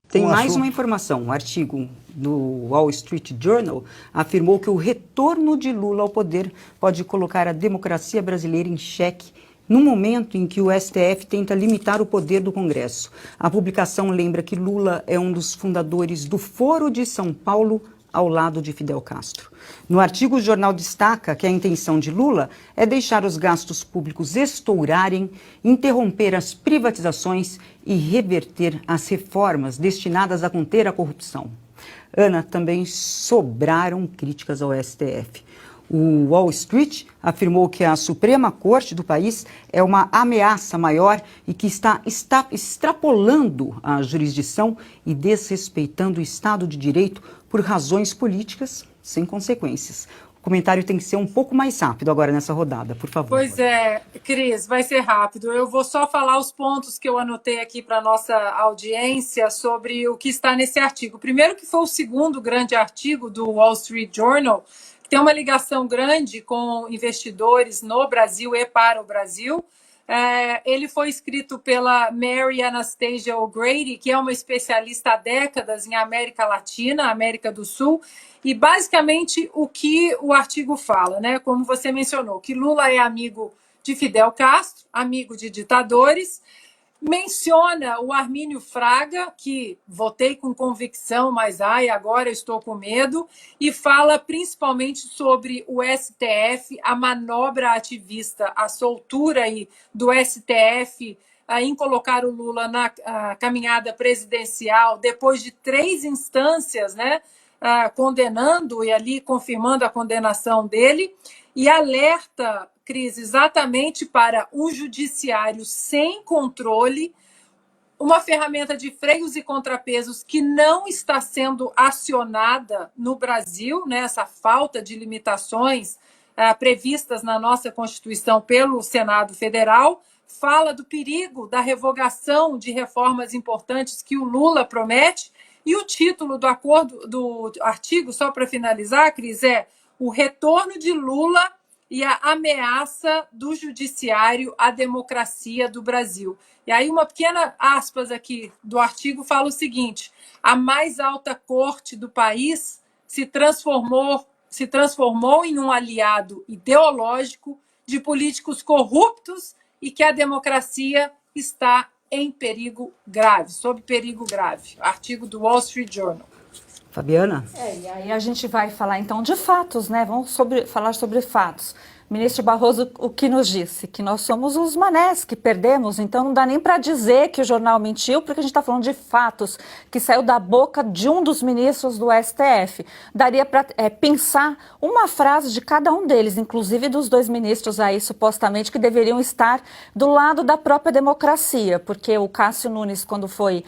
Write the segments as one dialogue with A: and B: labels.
A: Tem mais uma informação. Um artigo do Wall Street Journal afirmou que o retorno de Lula ao poder pode colocar a democracia brasileira em xeque no momento em que o STF tenta limitar o poder do Congresso. A publicação lembra que Lula é um dos fundadores do Foro de São Paulo, ao lado de Fidel Castro. No artigo, o jornal destaca que a intenção de Lula é deixar os gastos públicos estourarem, interromper as privatizações e reverter as reformas destinadas a conter a corrupção. Ana, também sobraram críticas ao STF. O Wall Street afirmou que a Suprema Corte do país é uma ameaça maior e que está extrapolando a jurisdição e desrespeitando o Estado de Direito por razões políticas sem consequências. O comentário tem que ser um pouco mais rápido agora nessa rodada, por favor.
B: Pois é, Cris, vai ser rápido. Eu vou só falar os pontos que eu anotei aqui para a nossa audiência sobre o que está nesse artigo. Primeiro, que foi o segundo grande artigo do Wall Street Journal, que tem uma ligação grande com investidores no Brasil e para o Brasil. Ele foi escrito pela Mary Anastasia O'Grady, que é uma especialista há décadas em América Latina, América do Sul, e basicamente o que o artigo fala, né? Como você mencionou, que Lula é amigo de Fidel Castro, amigo de ditadores, menciona o Armínio Fraga, que votei com convicção, mas agora estou com medo, e fala principalmente sobre o STF, a manobra ativista, a soltura aí do STF em colocar o Lula na caminhada presidencial, depois de 3 instâncias, né, condenando e ali confirmando a condenação dele, e alerta, Cris, exatamente para um judiciário sem controle, uma ferramenta de freios e contrapesos que não está sendo acionada no Brasil, né, essa falta de limitações previstas na nossa Constituição pelo Senado Federal, fala do perigo da revogação de reformas importantes que o Lula promete, e o título do artigo, só para finalizar, Cris, é O Retorno de Lula e a Ameaça do Judiciário à Democracia do Brasil. E aí uma pequena aspas aqui do artigo fala o seguinte: a mais alta corte do país se transformou em um aliado ideológico de políticos corruptos e que a democracia está em perigo grave, sob perigo grave. Artigo do Wall Street Journal.
A: Fabiana?
C: E aí a gente vai falar então de fatos, né? Vamos falar sobre fatos. O ministro Barroso, o que nos disse? Que nós somos os manés que perdemos, então não dá nem para dizer que o jornal mentiu, porque a gente está falando de fatos que saiu da boca de um dos ministros do STF. Daria para pensar uma frase de cada um deles, inclusive dos 2 ministros aí, supostamente, que deveriam estar do lado da própria democracia, porque o Cássio Nunes, quando foi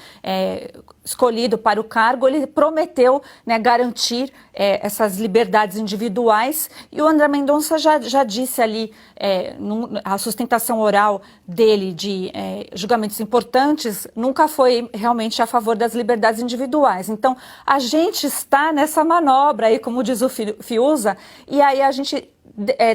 C: escolhido para o cargo, ele prometeu, né, garantir essas liberdades individuais, e o André Mendonça já disse ali, a sustentação oral dele de julgamentos importantes nunca foi realmente a favor das liberdades individuais. Então, a gente está nessa manobra aí, como diz o Fiuza, e aí a gente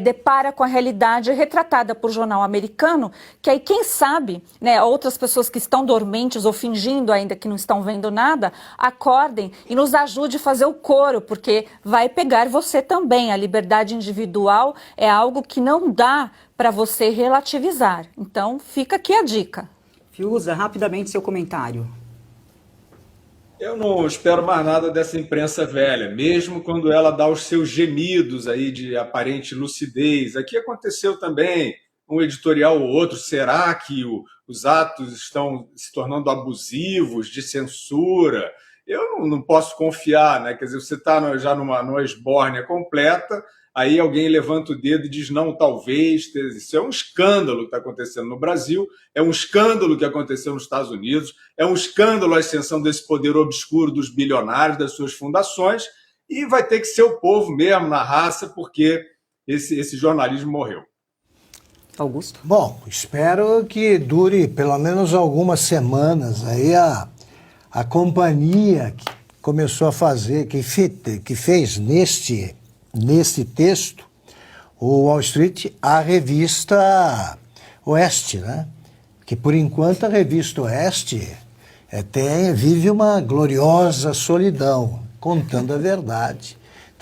C: depara com a realidade retratada por jornal americano, que aí, quem sabe, né, outras pessoas que estão dormentes ou fingindo ainda que não estão vendo nada, acordem e nos ajude a fazer o coro, porque vai pegar você também. A liberdade individual é algo que não dá para você relativizar. Então, fica aqui a dica.
A: Fiuza, rapidamente seu comentário.
D: Eu não espero mais nada dessa imprensa velha, mesmo quando ela dá os seus gemidos aí de aparente lucidez. Aqui aconteceu também um editorial ou outro. Será que os atos estão se tornando abusivos, de censura? Eu não posso confiar, né? Quer dizer, você está já numa esbórnia completa, aí alguém levanta o dedo e diz não, talvez. Isso é um escândalo que está acontecendo no Brasil, é um escândalo que aconteceu nos Estados Unidos, é um escândalo a ascensão desse poder obscuro dos bilionários, das suas fundações, e vai ter que ser o povo mesmo, na raça, porque esse jornalismo morreu.
A: Augusto?
E: Bom, espero que dure pelo menos algumas semanas aí a companhia que começou a fazer, que fez neste texto, o Wall Street, a revista Oeste, né? Que por enquanto a revista Oeste vive uma gloriosa solidão, contando a verdade,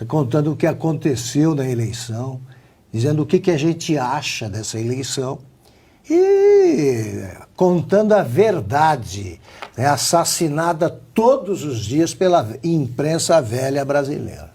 E: contando o que aconteceu na eleição, dizendo o que a gente acha dessa eleição e contando a verdade, né, assassinada todos os dias pela imprensa velha brasileira.